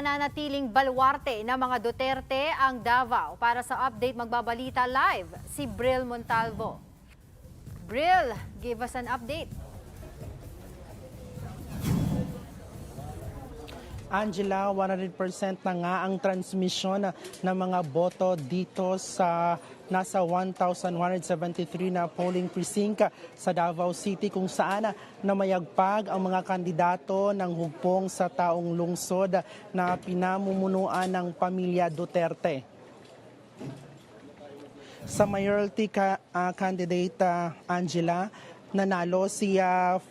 mananatiling balwarte ng mga Duterte ang Davao. Para sa update, magbabalita live si Bril Montalvo. Bril, give us an update. Angela, 100% na nga ang transmission ng mga boto dito sa nasa 1,173 na polling precinct sa Davao City kung saan namayagpag ang mga kandidato ng hugpong sa taong lungsod na pinamumunuan ng pamilya Duterte. Sa mayoralty candidate Angela, nanalo si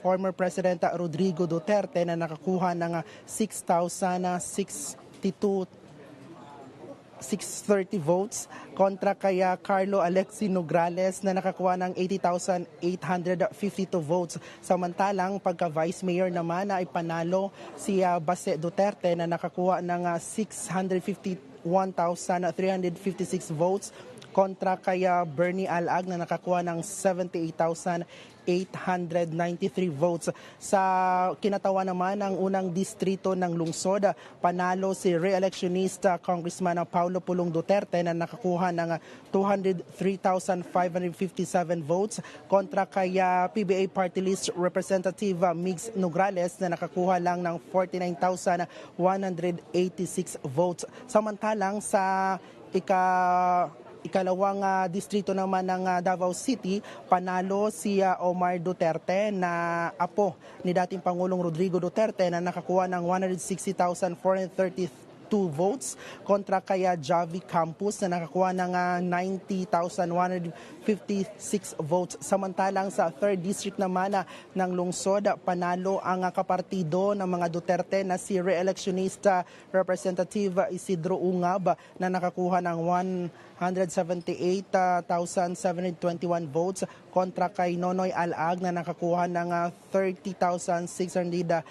former President Rodrigo Duterte na nakakuha ng 6,630 votes kontra kay Carlo Alexi Nograles na nakakuha ng 80,852 votes. Samantalang pagka-Vice Mayor naman ay panalo si Baste Duterte na nakakuha ng 651,356 votes kontra kay Bernie Alag na nakakuha ng 78,893 votes. Sa kinatawa naman ng unang distrito ng lungsod, panalo si re-electionista Congressman Paulo Pulong Duterte na nakakuha ng 203,557 votes kontra kay PBA Party List Representative Migs Nograles na nakakuha lang ng 49,186 votes. Samantalang sa ikalawang distrito naman ng Davao City, panalo si Omar Duterte na apo ni dating Pangulong Rodrigo Duterte na nakakuha ng 160,432 votes kontra kay Javi Campos na nakakuha ng 90,156 votes. Samantalang sa 3rd District naman ng lungsod, panalo ang kapartido ng mga Duterte na si re-electionista Representative Isidro Ungab na nakakuha ng 178,721 votes kontra kay Nonoy Alag na nakakuha ng 30,687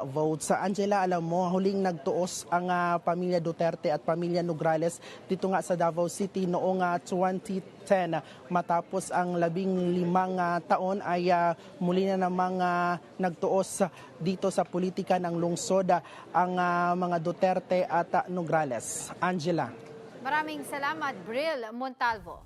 votes. Angela, alam mo, huling nagtuos ang pamilya Duterte at pamilya Nograles dito nga sa Davao City noong 2010. Matapos ang 15 taon ay muli na namang nagtuos dito sa politika ng lungsod ang mga Duterte at Nograles. Angela. Maraming salamat, Bril Montalvo.